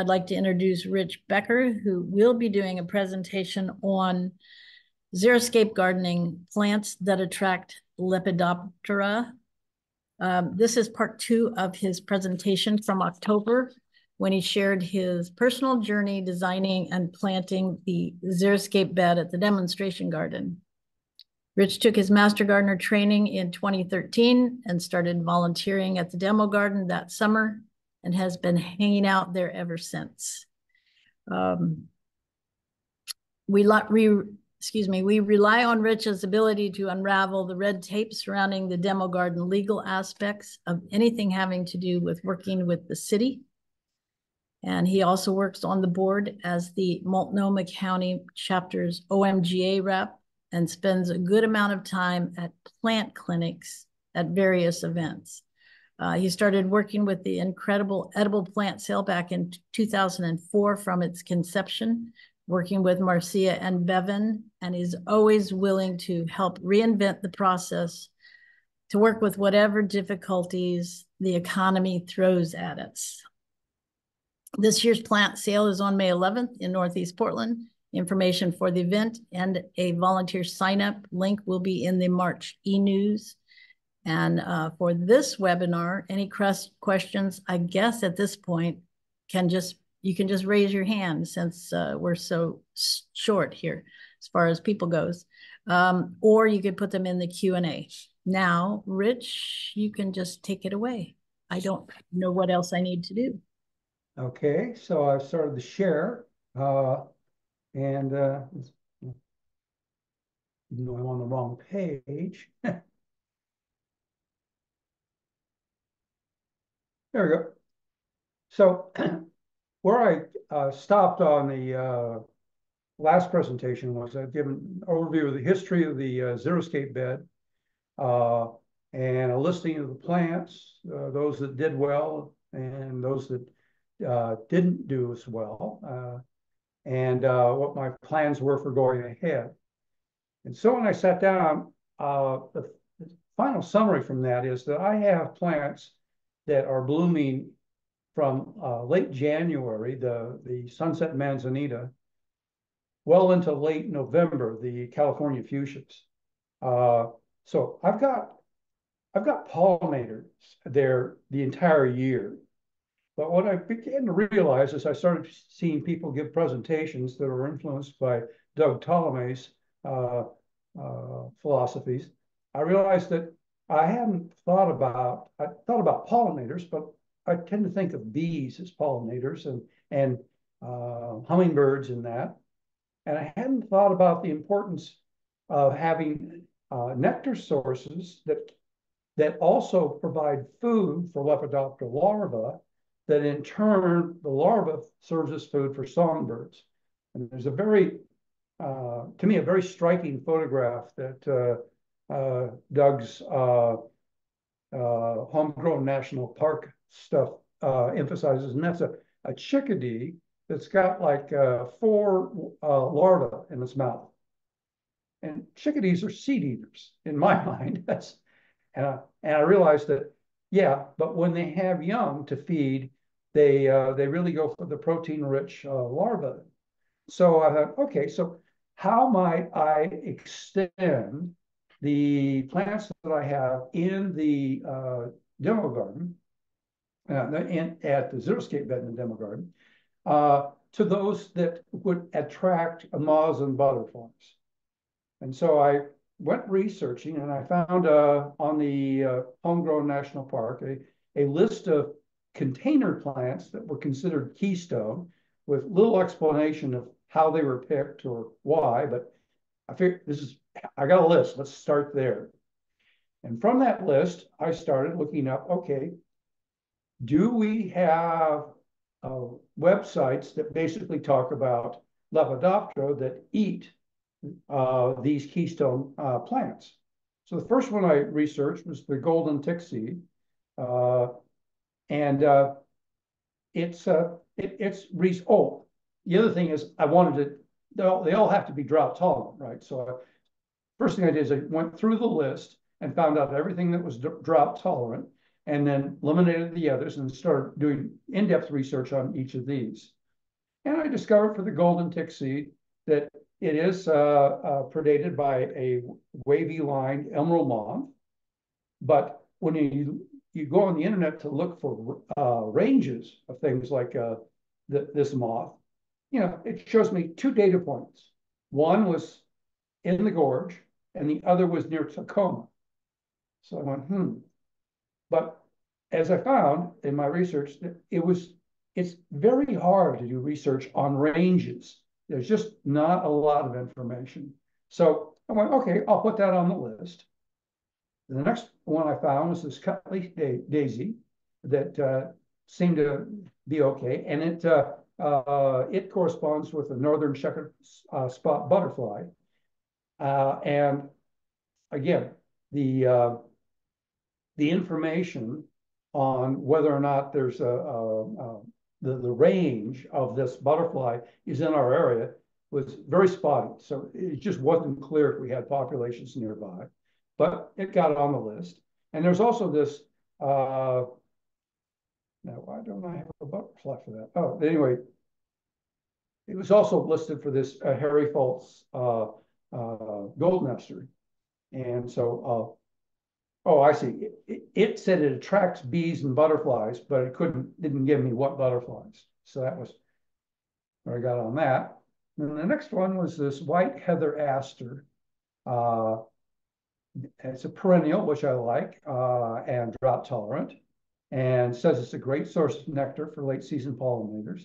I'd like to introduce Rich Becker, who will be doing a presentation on Xeriscape Gardening, plants that attract Lepidoptera. This is part 2 of his presentation from October, when he shared his personal journey designing and planting the Xeriscape bed at the demonstration garden. Rich took his Master Gardener training in 2013 and started volunteering at the demo garden that summer and has been hanging out there ever since. We rely on Rich's ability to unravel the red tape surrounding the demo garden legal aspects of anything having to do with working with the city. And he also works on the board as the Multnomah County chapter's OMGA rep and spends a good amount of time at plant clinics at various events. He started working with the incredible edible plant sale back in 2004 from its conception, working with Marcia and Bevan, and is always willing to help reinvent the process to work with whatever difficulties the economy throws at us. This year's plant sale is on May 11th in Northeast Portland. Information for the event and a volunteer sign-up link will be in the March e-news. And for this webinar, any questions, I guess at this point, you can just raise your hand since we're so short here as far as people goes. Or you could put them in the Q&A. Now, Rich, you can just take it away. I don't know what else I need to do. Okay, so I've started to share. Even though I'm on the wrong page. There we go. So where I stopped on the last presentation was I've given an overview of the history of the Xeriscape bed and a listing of the plants, those that did well and those that didn't do as well, and what my plans were for going ahead. And so when I sat down, the final summary from that is that I have plants that are blooming from late January, the Sunset Manzanita, well into late November, the California fuchsias. So I've got pollinators there the entire year. But what I began to realize as I started seeing people give presentations that were influenced by Doug Ptolemy's philosophies, I realized that I thought about pollinators, but I tend to think of bees as pollinators and hummingbirds in that. And I hadn't thought about the importance of having nectar sources that also provide food for Lepidoptera larvae, that in turn, the larva serves as food for songbirds. And there's a to me, a very striking photograph that Doug's Homegrown National Park stuff emphasizes, and that's a chickadee that's got like 4 larvae in its mouth. And chickadees are seed eaters in my mind. And I realized that, yeah, but when they have young to feed, they really go for the protein-rich larvae. So I thought, okay, so how might I extend the plants that I have in the demo garden, at the Xeriscape bed in the demo garden, to those that would attract moths and butterflies? And so I went researching, and I found on the Homegrown National Park a list of container plants that were considered keystone, with little explanation of how they were picked or why. But I figured I got a list. Let's start there. And from that list, I started looking up, okay, do we have websites that basically talk about Lepidoptera that eat these keystone plants? So the first one I researched was the golden tick seed, and it's the other thing is I wanted they all have to be drought tolerant, right? So first thing I did is I went through the list and found out everything that was drought tolerant. and then eliminated the others and started doing in-depth research on each of these. And I discovered for the golden tick seed that it is predated by a wavy-lined emerald moth. But when you go on the internet to look for ranges of things like this moth, it shows me two data points. One was in the gorge, and the other was near Tacoma. So I went, But as I found in my research, it's very hard to do research on ranges. There's just not a lot of information. So I went, okay, I'll put that on the list. The next one I found was this cut-leaf daisy that seemed to be okay, and it corresponds with the northern checkered spot butterfly. And again, the information on whether or not there's the range of this butterfly is in our area was very spotty. So it just wasn't clear if we had populations nearby, but it got on the list. And there's also this, now why don't I have a butterfly for that? Oh, anyway, it was also listed for this hairy false gold nester. And so, oh, I see. It said it attracts bees and butterflies, but it didn't give me what butterflies. So that was where I got on that. And the next one was this white heather aster. It's a perennial, which I like, and drought tolerant, and says it's a great source of nectar for late season pollinators,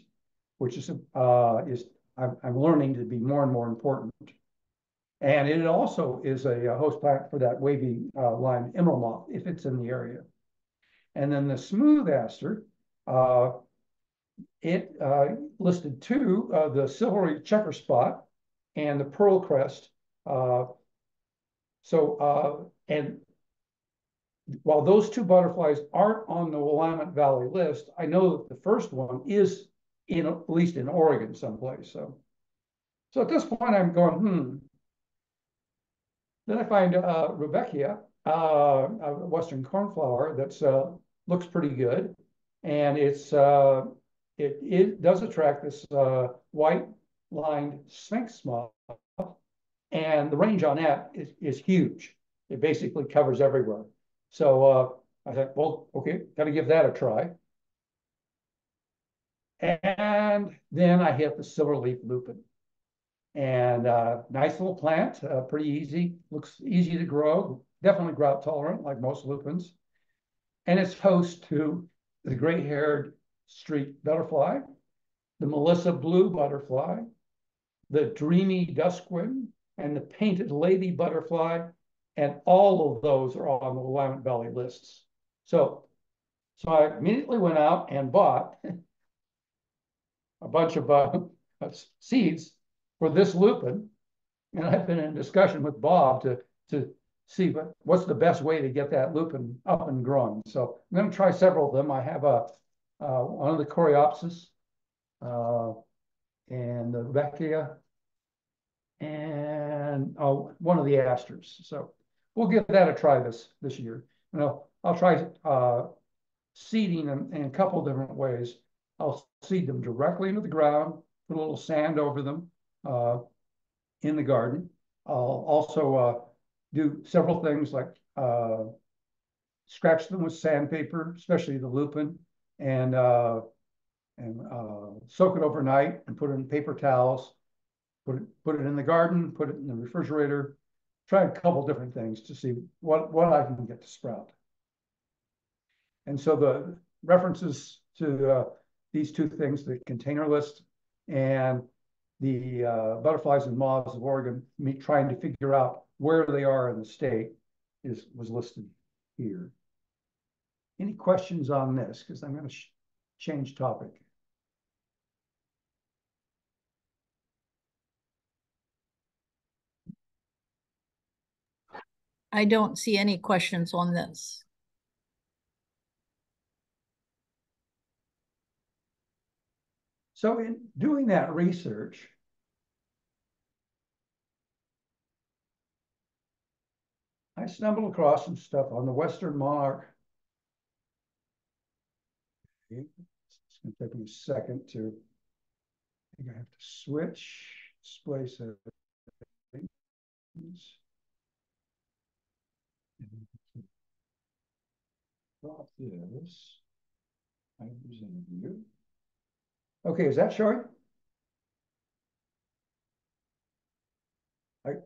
which I'm learning to be more and more important. And it also is a host plant for that wavy line emerald moth if it's in the area. And then the smooth aster, it listed two, the silvery checker spot and the pearl crest. And while those two butterflies aren't on the Willamette Valley list, I know that the first one is at least in Oregon someplace. So at this point, I'm going, Then I find Rudbeckia, a Western cornflower that's looks pretty good, and it does attract this white-lined sphinx moth, and the range on that is huge. It basically covers everywhere. So I thought, well, okay, got to give that a try. And then I hit the silverleaf lupin. And nice little plant, pretty easy, looks easy to grow, definitely drought tolerant like most lupins. And it's host to the gray-haired street butterfly, the Melissa blue butterfly, the dreamy duskwing, and the painted lady butterfly. And all of those are on the Willamette Valley lists. So I immediately went out and bought a bunch of seeds for this lupin, and I've been in discussion with Bob to see what's the best way to get that lupin up and growing. So I'm going to try several of them. I have one of the Coreopsis and the Rudbeckia and one of the asters. So we'll give that a try this year. I'll try seeding them in a couple of different ways. I'll seed them directly into the ground, put a little sand over them in the garden. I'll also do several things like scratch them with sandpaper, especially the lupin, and soak it overnight and put it in paper towels, put it in the garden, put it in the refrigerator, try a couple different things to see what I can get to sprout. And so the references to these two things, the container list and the butterflies and moths of Oregon, me trying to figure out where they are in the state was listed here. Any questions on this? Because I'm going to change topic. I don't see any questions on this. So in doing that research, I stumbled across some stuff on the Western monarch It's going to take me a second to, I think I have to switch display settings. Drop this. I presented you. Okay, is that showing?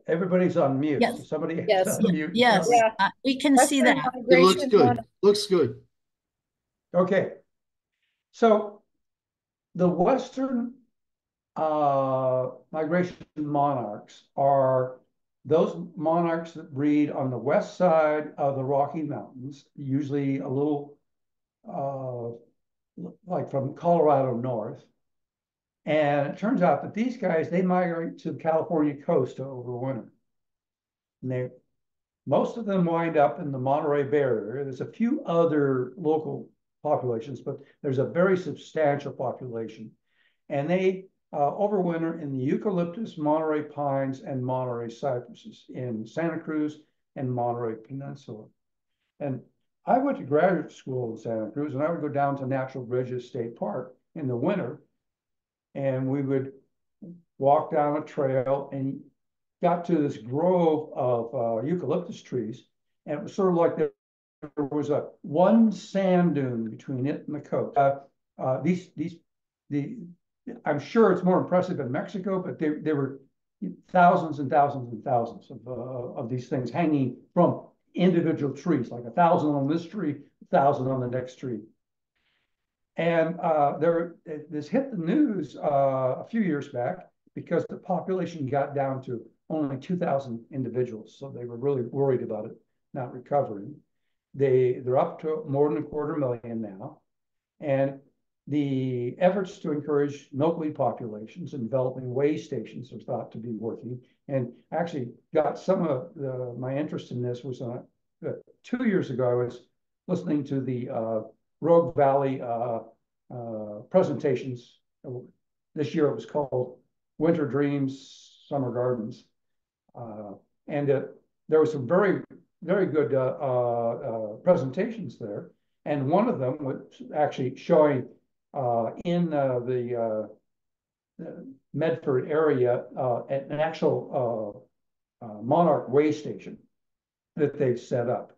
Everybody's on mute. Yes. So somebody Yes. has to unmute. Yes, we can see that. It looks good. Looks good. Okay. So the Western migration monarchs are those monarchs that breed on the west side of the Rocky Mountains, usually a little like from Colorado north. And it turns out that these guys, they migrate to the California coast to overwinter. And most of them wind up in the Monterey Bay Area. There's a few other local populations, but there's a very substantial population. And they overwinter in the eucalyptus, Monterey pines, and Monterey cypresses in Santa Cruz and Monterey Peninsula. And I went to graduate school in Santa Cruz, and I would go down to Natural Bridges State Park in the winter, and we would walk down a trail and got to this grove of eucalyptus trees, and it was sort of like there was one sand dune between it and the coast. I'm sure it's more impressive in Mexico, but there were thousands and thousands and thousands of these things hanging from individual trees, like 1,000 on this tree, 1,000 on the next tree. And this hit the news a few years back because the population got down to only 2,000 individuals. So they were really worried about it not recovering. They're up to more than 250,000 now. And the efforts to encourage milkweed populations and developing way stations are thought to be working. And actually got some of my interest in this was 2 years ago, I was listening to the Rogue Valley presentations. This year it was called Winter Dreams, Summer Gardens. And there were some very, very good presentations there. And one of them was actually showing in the Medford area an actual monarch way station that they've set up.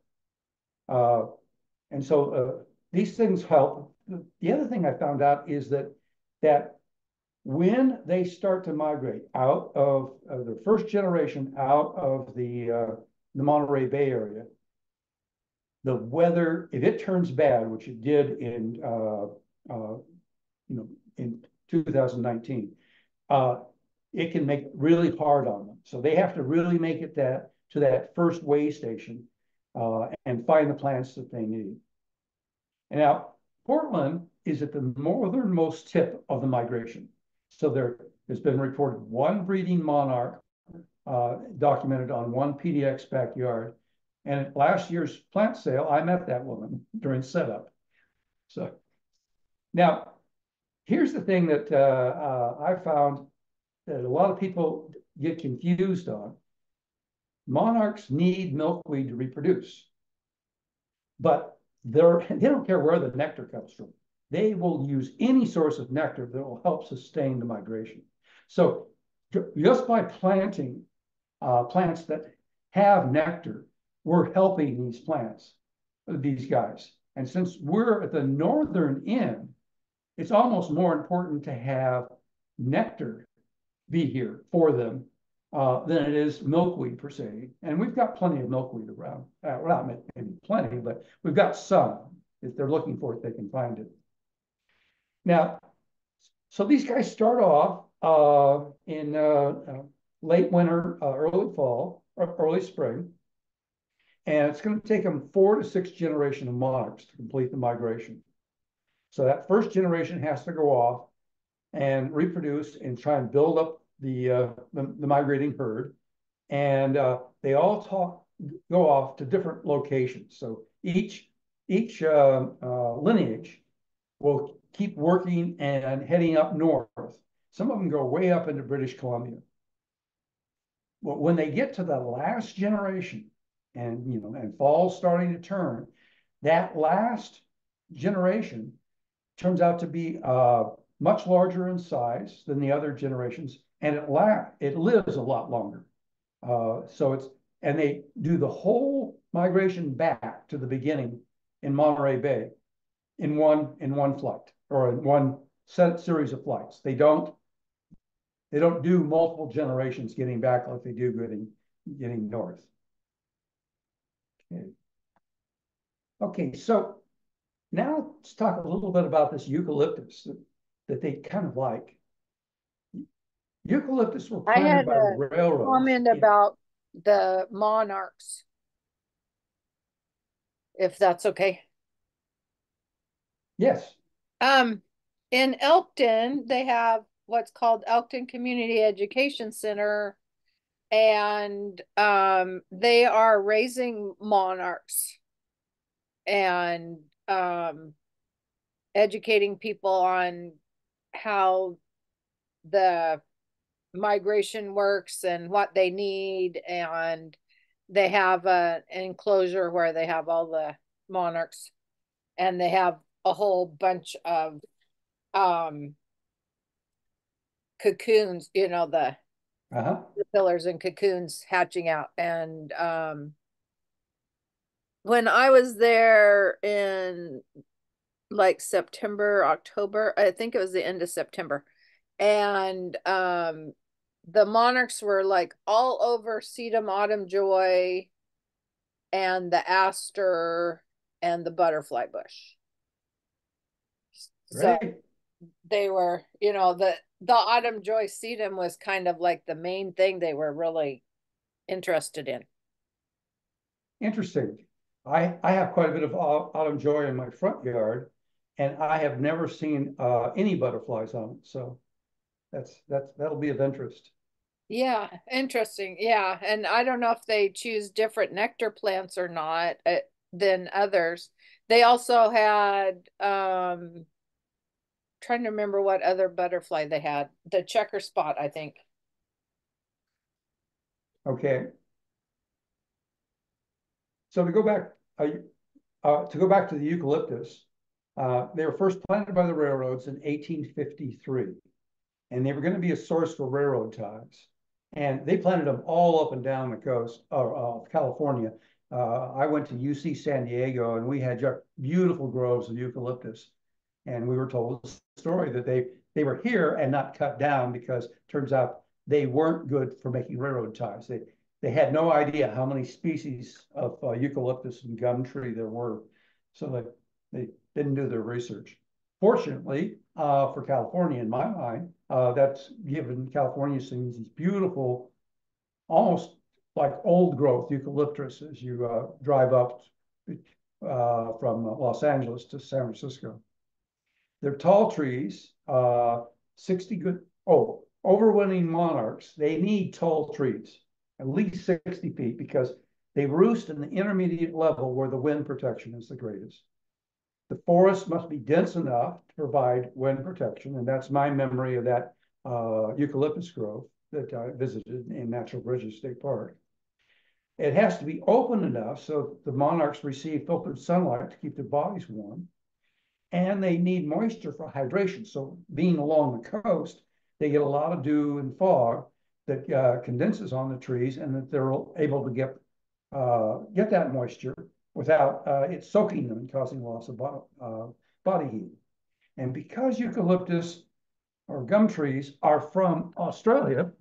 And so these things help. The other thing I found out is that when they start to migrate out of the first generation out of the Monterey Bay Area, the weather, if it turns bad, which it did in in 2019, it can make it really hard on them. So they have to really make it to that first way station and find the plants that they need. And now Portland is at the northernmost tip of the migration. So there's been reported one breeding monarch documented on one PDX backyard. And at last year's plant sale, I met that woman during setup. So now, here's the thing that I found that a lot of people get confused on. Monarchs need milkweed to reproduce, but they don't care where the nectar comes from. They will use any source of nectar that will help sustain the migration. So just by planting plants that have nectar, we're helping these plants, these guys. And since we're at the northern end, it's almost more important to have nectar be here for them than it is milkweed per se. And we've got plenty of milkweed around. Well, not maybe plenty, but we've got some. If they're looking for it, they can find it. Now, so these guys start off in late winter, early fall, or early spring. And it's going to take them 4 to 6 generations of monarchs to complete the migration. So that first generation has to go off and reproduce and try and build up the migrating herd. And they all go off to different locations. So each lineage will keep working and heading up north. Some of them go way up into British Columbia. But when they get to the last generation, and fall's starting to turn, that last generation turns out to be much larger in size than the other generations, and it lives a lot longer. And they do the whole migration back to the beginning in Monterey Bay in one flight, or in one series of flights. They don't do multiple generations getting back like they do getting north. Okay, so now let's talk a little bit about this eucalyptus that they kind of like. Eucalyptus were planted by the railroads. Comment about the monarchs, if that's okay. Yes. In Elkton, they have what's called Elkton Community Education Center, and they are raising monarchs and educating people on how the migration works and what they need, and they have an enclosure where they have all the monarchs, and they have a whole bunch of cocoons, you know, the pillars and cocoons hatching out. And when I was there in like September, October, I think it was the end of September, and the monarchs were like all over sedum autumn joy and the aster and the butterfly bush. So they were, you know, the autumn joy sedum was kind of like the main thing they were really interested in. Interesting. I have quite a bit of autumn joy in my front yard, and I have never seen any butterflies on it. So that'll be of interest. Yeah, interesting. Yeah, and I don't know if they choose different nectar plants or not than others. They also had trying to remember what other butterfly they had. The checker spot, I think. Okay. So to go back to the eucalyptus, they were first planted by the railroads in 1853, and they were going to be a source for railroad ties. And they planted them all up and down the coast of California. I went to UC San Diego, and we had beautiful groves of eucalyptus. And we were told the story that they were here and not cut down because it turns out they weren't good for making railroad ties. They had no idea how many species of eucalyptus and gum tree there were, so they didn't do their research. Fortunately, for California, in my mind, that's given California these beautiful, almost like old growth eucalyptus as you drive up from Los Angeles to San Francisco. They're tall trees, 60 good, overwintering monarchs, they need tall trees, at least 60 feet, because they roost in the intermediate level where the wind protection is the greatest. The forest must be dense enough to provide wind protection, and that's my memory of that eucalyptus grove that I visited in Natural Bridges State Park. It has to be open enough so the monarchs receive filtered sunlight to keep their bodies warm, and they need moisture for hydration. So being along the coast, they get a lot of dew and fog that condenses on the trees, and that they're able to get that moisture without it soaking them and causing loss of body heat. And because eucalyptus or gum trees are from Australia,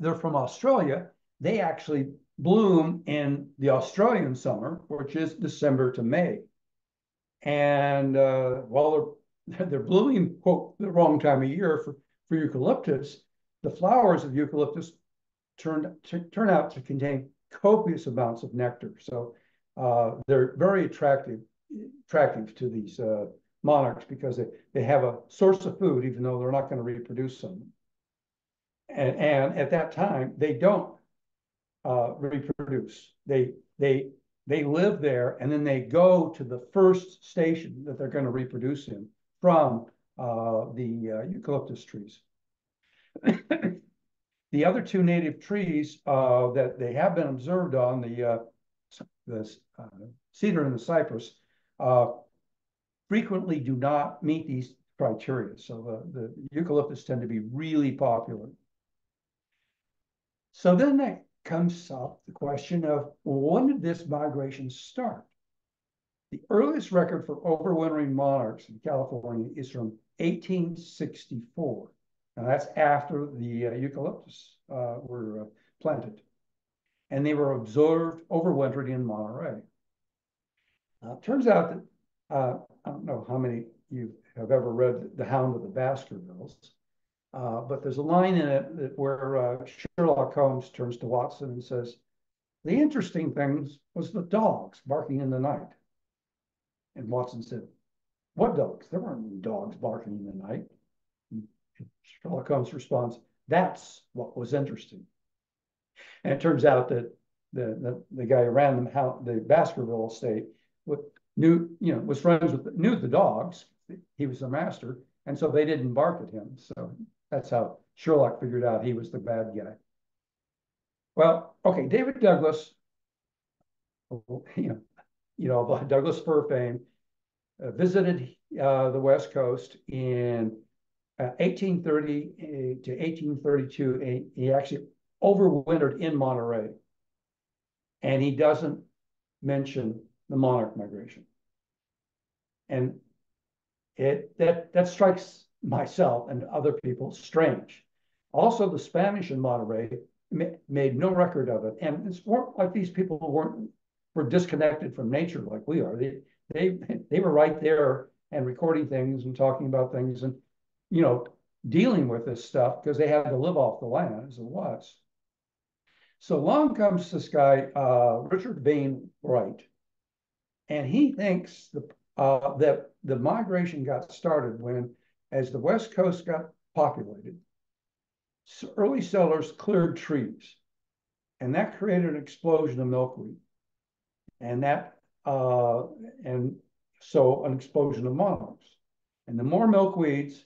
they're from Australia. They actually bloom in the Australian summer, which is December to May. And while they're blooming, quote, the wrong time of year for eucalyptus, the flowers of eucalyptus turn out to contain copious amounts of nectar. So they're very attractive to these monarchs because they have a source of food, even though they're not going to reproduce some. And at that time, they don't reproduce. They live there, and then they go to the first station that they're going to reproduce in from the eucalyptus trees. The other two native trees that they have been observed on, the cedar and the cypress, frequently do not meet these criteria. So the eucalyptus tend to be really popular. So then that comes up the question of, well, when did this migration start? The earliest record for overwintering monarchs in California is from 1864. Now that's after the eucalyptus were planted. And they were observed overwintering in Monterey. It turns out that, I don't know how many you have ever read The Hound of the Baskervilles, but there's a line in it where Sherlock Holmes turns to Watson and says, the interesting thing was the dogs barking in the night. And Watson said, what dogs? There weren't any dogs barking in the night. And Sherlock Holmes responds, that's what was interesting. And it turns out that the guy who ran the Baskerville estate was friends with, knew the dogs. He was the master. And so they didn't bark at him. So that's how Sherlock figured out he was the bad guy. Well, okay, David Douglas, Douglas fir fame, visited the West Coast in 1830 to 1832. And he actually overwintered in Monterey. And he doesn't mention the monarch migration. And that strikes myself and other people strange. Also, the Spanish in Monterey made no record of it. And it's more like these people were disconnected from nature like we are. They were right there and recording things and talking about things and, dealing with this stuff because they had to live off the land as it was. So along comes this guy, Richard Bain Wright, and he thinks that the migration got started when, as the West Coast got populated, early settlers cleared trees, and that created an explosion of milkweed, and so an explosion of monarchs, and the more milkweeds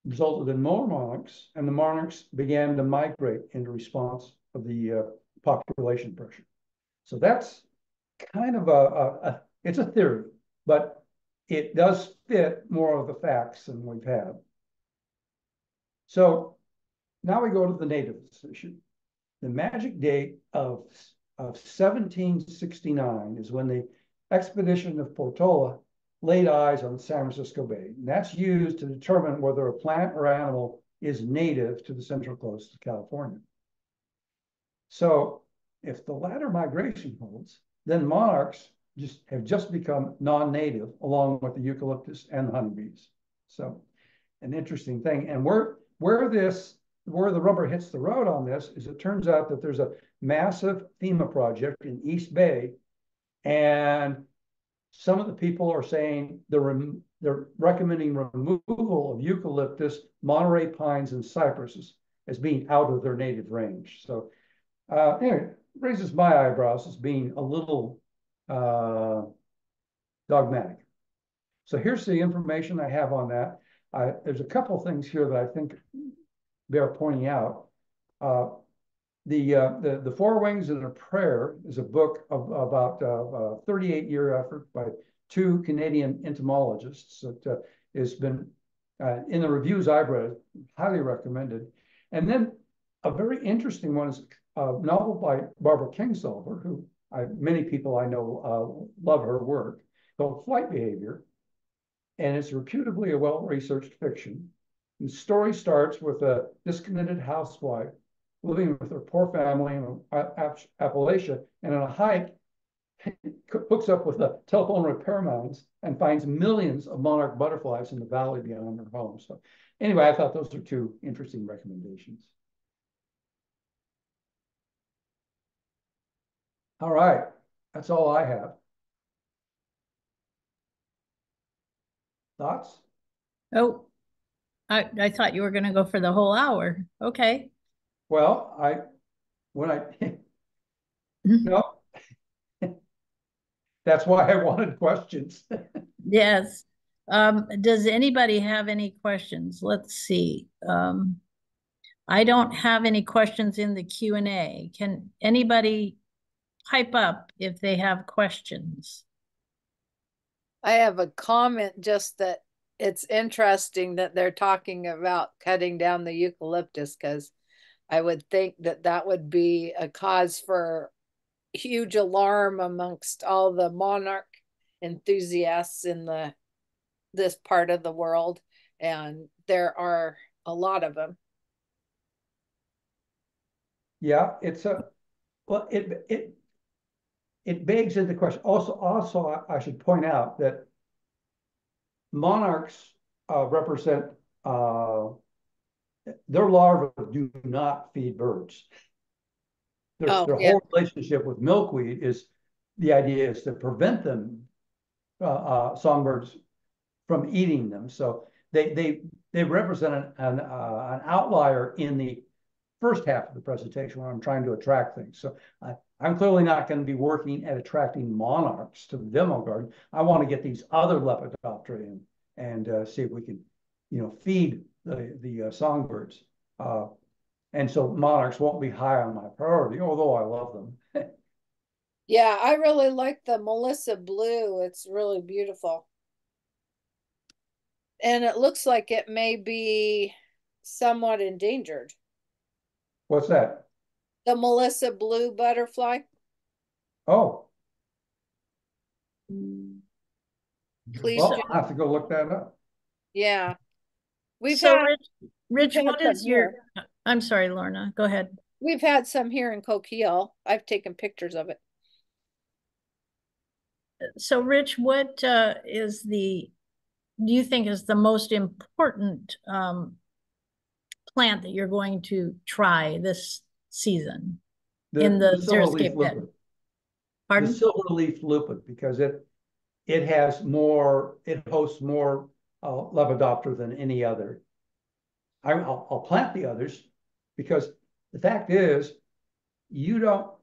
resulted in more monarchs, and the monarchs began to migrate in response of the population pressure. So that's kind of it's a theory, but it does fit more of the facts than we've had. So now we go to the natives issue. The magic date of 1769 is when the expedition of Portola laid eyes on San Francisco Bay. And that's used to determine whether a plant or animal is native to the central coast of California. So if the latter migration holds, then monarchs have just become non-native along with the eucalyptus and the honeybees. So an interesting thing. And where the rubber hits the road on this is it turns out that there's a massive FEMA project in East Bay, and some of the people are saying they're recommending removal of eucalyptus, Monterey pines, and cypresses as being out of their native range. So anyway, it raises my eyebrows as being a little dogmatic. So here's the information I have on that. There's a couple of things here that I think bear pointing out. The Four Wings and a Prayer is a book about a 38-year effort by two Canadian entomologists that has been, in the reviews I've read, highly recommended. And then a very interesting one is a novel by Barbara Kingsolver, who many people I know love her work, called Flight Behavior. And it's reputably a well-researched fiction. And the story starts with a discontented housewife living with her poor family in Appalachia, and on a hike, hooks up with a telephone repairman and finds millions of monarch butterflies in the valley beyond her home. So anyway, I thought those are two interesting recommendations. All right, that's all I have. Thoughts? Oh, I thought you were going to go for the whole hour. Okay. Well, no, that's why I wanted questions. Yes. Does anybody have any questions? Let's see. I don't have any questions in the Q&A. Can anybody pipe up if they have questions? I have a comment, just that it's interesting that they're talking about cutting down the eucalyptus, because I would think that that would be a cause for huge alarm amongst all the monarch enthusiasts in this part of the world, and there are a lot of them. Yeah, well, it begs into question. Also, I should point out that monarchs represent their larvae do not feed birds. Their whole relationship with milkweed is, the idea is to prevent them, songbirds, from eating them. So they represent an outlier in the first half of the presentation when I'm trying to attract things. So I'm clearly not going to be working at attracting monarchs to the demo garden. I want to get these other Lepidoptera in and see if we can, feed the songbirds. And so monarchs won't be high on my priority, although I love them. Yeah, I really like the Melissa Blue. It's really beautiful. And it looks like it may be somewhat endangered. What's that? The Melissa Blue butterfly. Oh. Please. Well, I'll have to go look that up. Yeah. Rich, what is your, I'm sorry, Lorna, go ahead. We've had some here in Coquille. I've taken pictures of it. So Rich, what do you think is the most important plant that you're going to try this season in the Xeriscape bed? Pardon? The silver-leaf lupin, because it hosts more Lepidoptera than any other. I'll plant the others because the fact is, you're not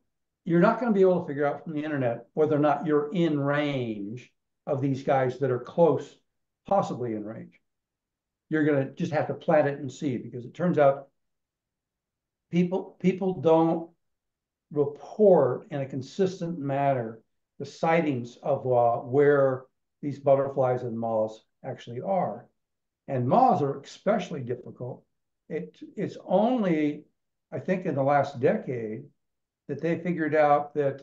going to be able to figure out from the internet whether or not you're in range of these guys that are close, possibly in range. You're going to just have to plant it and see, because it turns out people don't report in a consistent manner the sightings of where these butterflies and moths actually are. And moths are especially difficult. It's only, I think, in the last decade that they figured out that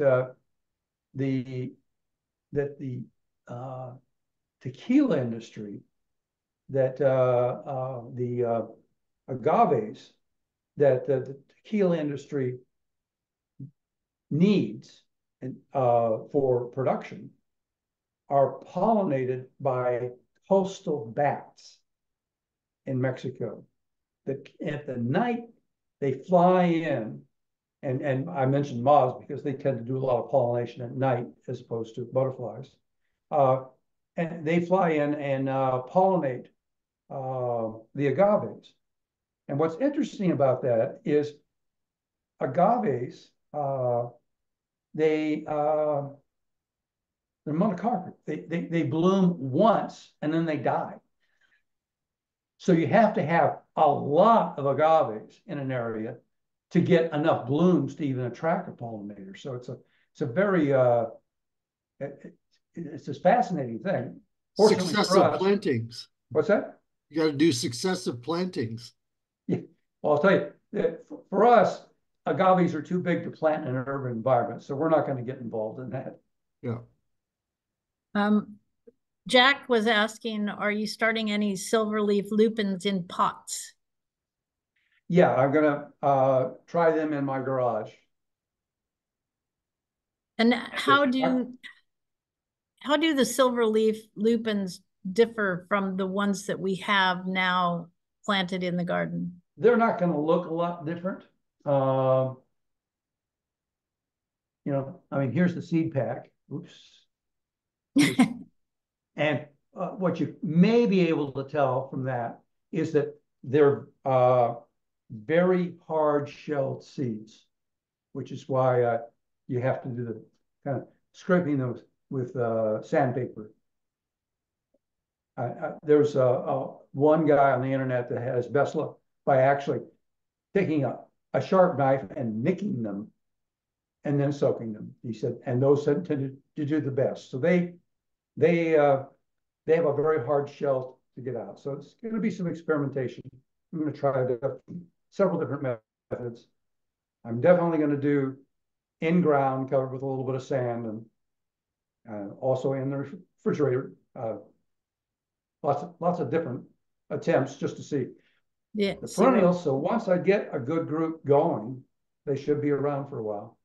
the tequila industry, that the agaves that the tequila industry needs and for production are pollinated by coastal bats in Mexico. That at the night they fly in, and I mentioned moths because they tend to do a lot of pollination at night as opposed to butterflies. And they fly in and pollinate the agaves. And what's interesting about that is agaves, they're monocarpic. They bloom once and then they die. So you have to have a lot of agaves in an area to get enough blooms to even attract a pollinator. So it's a very it's a fascinating thing. Successive plantings. What's that? You got to do successive plantings. Yeah. Well, I'll tell you that for us, agaves are too big to plant in an urban environment, so we're not going to get involved in that. Yeah. Jack was asking, are you starting any silverleaf lupins in pots? Yeah, I'm gonna try them in my garage. And how do the silverleaf lupins differ from the ones that we have now planted in the garden? They're not going to look a lot different. I mean, here's the seed pack. Oops. And what you may be able to tell from that is that they're very hard shelled seeds, which is why you have to do the kind of scraping those with sandpaper. There's one guy on the internet that has best luck by actually taking a sharp knife and nicking them and then soaking them. He said, and those tended to do the best. So they have a very hard shell to get out. So it's going to be some experimentation. I'm going to try several different methods. I'm definitely going to do in ground covered with a little bit of sand, and also in the refrigerator. Lots of different attempts just to see Yeah. the perennials. So once I get a good group going, they should be around for a while.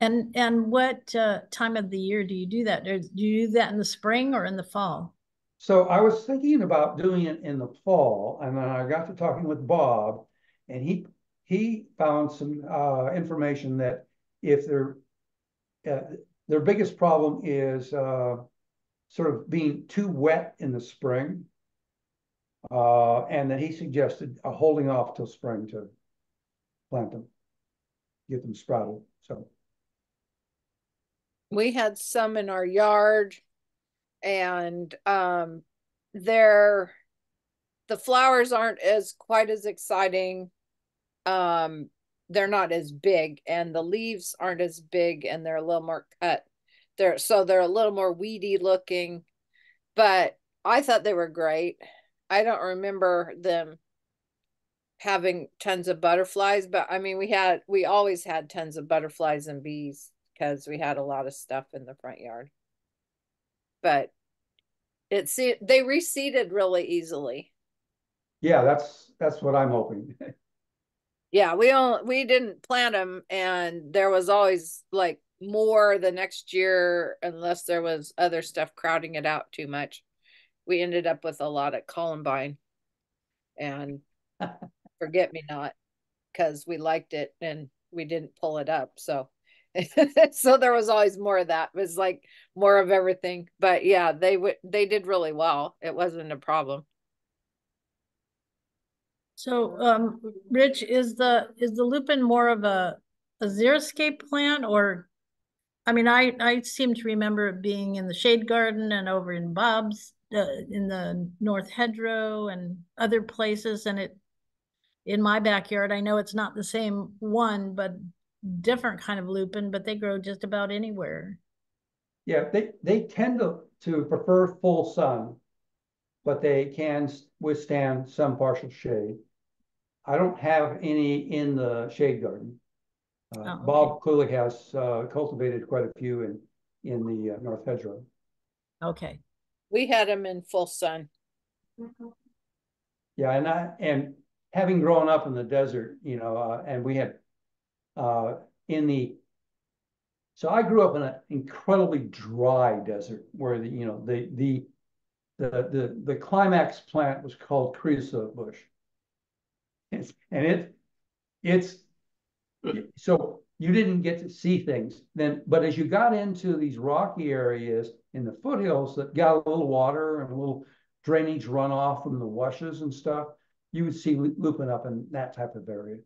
And what time of the year do you do that? Do you do that in the spring or in the fall? So I was thinking about doing it in the fall, and then I got to talking with Bob, and he found some information that if their biggest problem is sort of being too wet in the spring, and that he suggested holding off till spring to plant them, get them sprouted. So we had some in our yard, and the flowers aren't as quite as exciting. They're not as big, and the leaves aren't as big, and they're a little more cut. They're a little more weedy looking, but I thought they were great. I don't remember them having tons of butterflies, but I mean, we always had tons of butterflies and bees because we had a lot of stuff in the front yard. But they reseeded really easily. yeah, that's what I'm hoping. Yeah, we didn't plant them, and there was always like more the next year unless there was other stuff crowding it out too much. We ended up with a lot of columbine and forget me not because we liked it and we didn't pull it up. So so there was always more of that. It was like more of everything. But yeah, they did really well. It wasn't a problem. So, Rich, is the lupin more of a xeriscape plant, or I mean, I seem to remember it being in the shade garden and over in Bob's in the North Hedgerow and other places, and it in my backyard. I know it's not the same one, but different kind of lupin, but they grow just about anywhere. Yeah, they tend to prefer full sun, but they can withstand some partial shade. I don't have any in the shade garden. Okay. Bob clearly has cultivated quite a few in the North Hedgerow. Okay. We had them in full sun. Yeah, and having grown up in the desert, and we had so I grew up in an incredibly dry desert where the climax plant was called creosote bush. It's so you didn't get to see things then, but as you got into these rocky areas in the foothills that got a little water and a little drainage runoff from the washes and stuff, you would see lupin up in that type of area.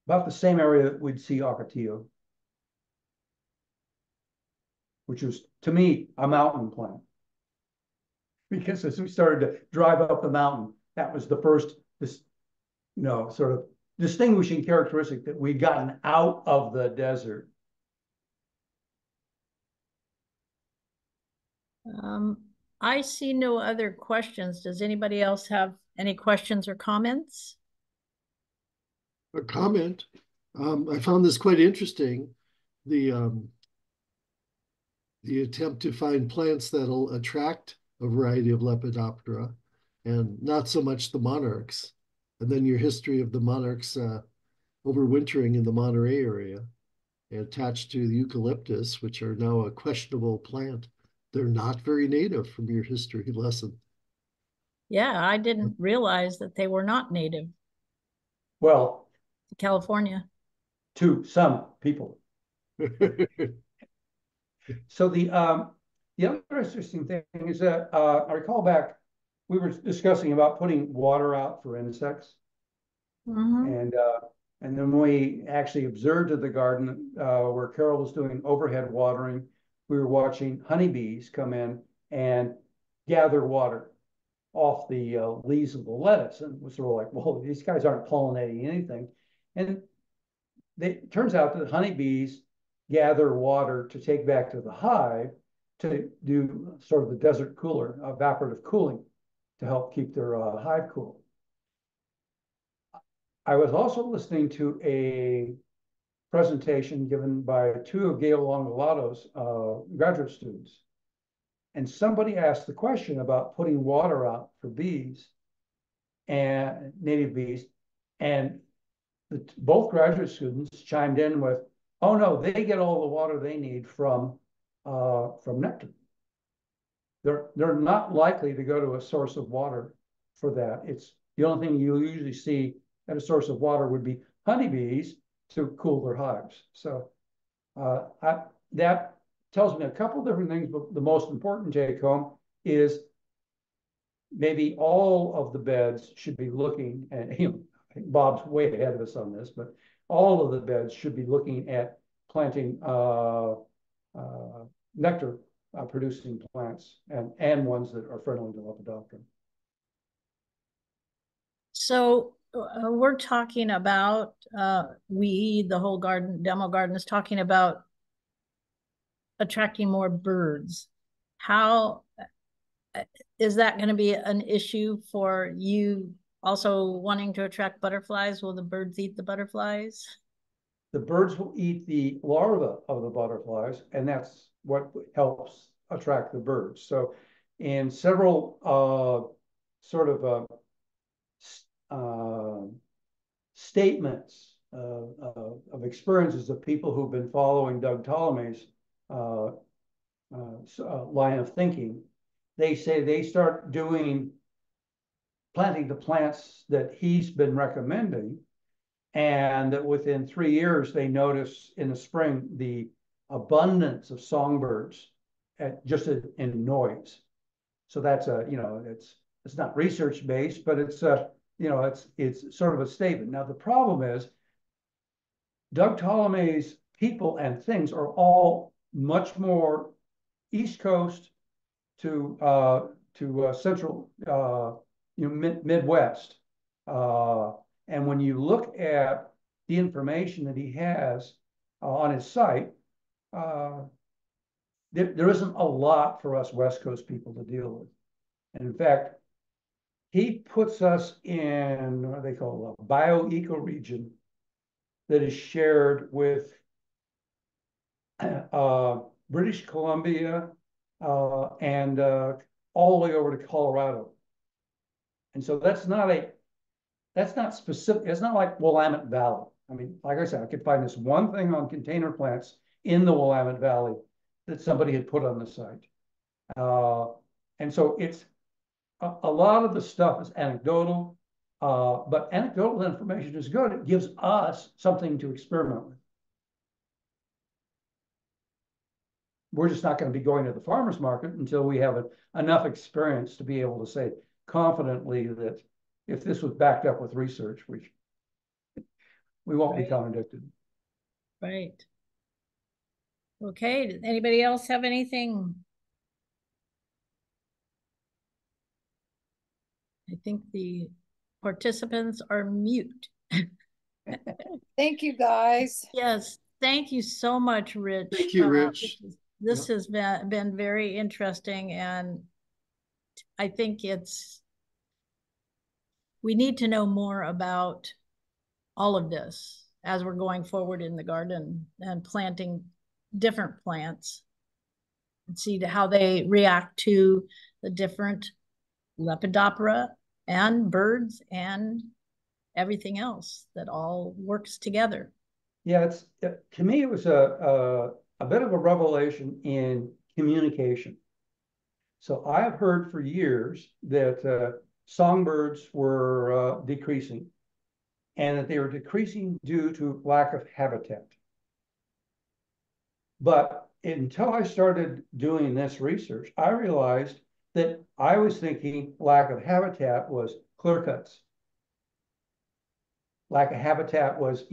About the same area that we'd see ocotillo, which was, to me, a mountain plant. Because as we started to drive up the mountain, that was the first, sort of distinguishing characteristic that we'd gotten out of the desert. I see no other questions. Does anybody else have any questions or comments? A comment. I found this quite interesting. The attempt to find plants that'll attract a variety of Lepidoptera and not so much the monarchs. And then your history of the monarchs overwintering in the Monterey area attached to the eucalyptus, which are now a questionable plant. They're not very native from your history lesson. Yeah, I didn't realize that they were not native Well, to California. To some people. So the other interesting thing is that I recall back we were discussing about putting water out for insects, and then we actually observed at the garden where Carol was doing overhead watering. we were watching honeybees come in and gather water off the leaves of the lettuce, and was sort of like, well, these guys aren't pollinating anything. And it turns out that honeybees gather water to take back to the hive to do sort of the desert cooler, evaporative cooling, to help keep their hive cool. I was also listening to a presentation given by two of Gail Longalato's graduate students. And somebody asked the question about putting water out for bees and native bees. And both graduate students chimed in with, oh no, they get all the water they need from nectar. They're not likely to go to a source of water for that. It's the only thing you usually see at a source of water would be honeybees to cool their hives. So that tells me a couple different things, but the most important take home is maybe all of the beds should be looking at, I think Bob's way ahead of us on this, but all of the beds should be looking at planting nectar producing plants and ones that are friendly to Lepidoptera. So we're talking about, the whole demo garden is talking about attracting more birds. How is that going to be an issue for you also wanting to attract butterflies? Will the birds eat the butterflies? The birds will eat the larvae of the butterflies, and that's what helps attract the birds. So in several statements of experiences of people who've been following Doug Ptolemy's line of thinking, they say they start planting the plants that he's been recommending, and that within 3 years they notice in the spring the abundance of songbirds just in noise. So that's it's not research based, but it's sort of a statement. Now the problem is Doug Ptolemy's people and things are all much more East Coast to central, Midwest. And when you look at the information that he has on his site, there isn't a lot for us West Coast people to deal with. And in fact, he puts us in what they call a bioecoregion that is shared with British Columbia and all the way over to Colorado. And so that's not specific. It's not like Willamette Valley. I mean, like I said, I could find this one thing on container plants in the Willamette Valley that somebody had put on the site. And so it's a lot of the stuff is anecdotal, but anecdotal information is good. It gives us something to experiment with. We're just not going to be going to the farmer's market until we have enough experience to be able to say confidently that if this was backed up with research, we won't be contradicted. Right. Okay, did anybody else have anything? I think the participants are mute. Thank you, guys. Yes, thank you so much, Rich. Thank you, Rich. This has been very interesting, and I think we need to know more about all of this as we're going forward in the garden and planting different plants and see how they react to the different Lepidoptera and birds and everything else that all works together. Yeah, to me, it was a bit of a revelation in communication. So I've heard for years that songbirds were decreasing, and that they were decreasing due to lack of habitat. But until I started doing this research, I realized that I was thinking lack of habitat was clear cuts. Lack of habitat was,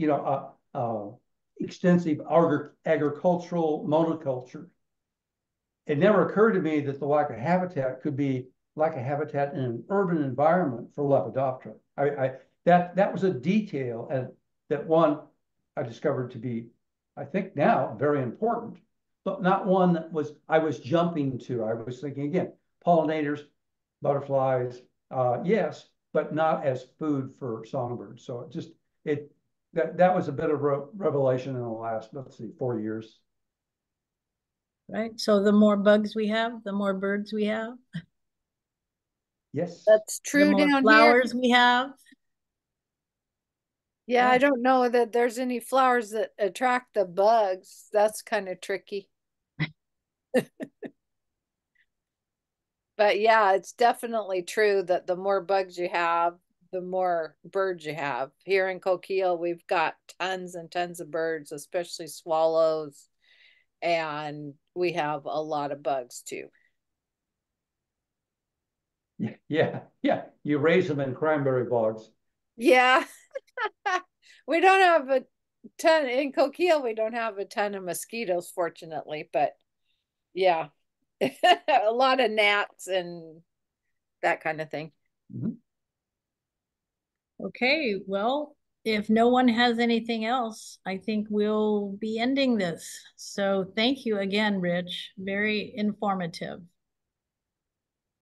extensive agricultural monoculture. it never occurred to me that the lack of habitat could be lack of habitat in an urban environment for Lepidoptera. That was a detail and that one I discovered to be, I think now, very important, but not one that I was jumping to. I was thinking again, pollinators, butterflies, yes, but not as food for songbirds. So that was a bit of a revelation in the last, let's see, 4 years. Right. So the more bugs we have, the more birds we have. That's The true more down flowers here. we have. Yeah, I don't know that there's any flowers that attract the bugs. That's kind of tricky. But yeah, it's definitely true that the more bugs you have, the more birds you have. Here in Coquille, we've got tons and tons of birds, especially swallows, and we have a lot of bugs too. Yeah. You raise them in cranberry bogs. Yeah. We don't have a ton in Coquille, we don't have a ton of mosquitoes, fortunately, but yeah. A lot of gnats and that kind of thing. Mm-hmm. Okay, well, if no one has anything else, I think we'll be ending this. So thank you again, Rich. Very informative.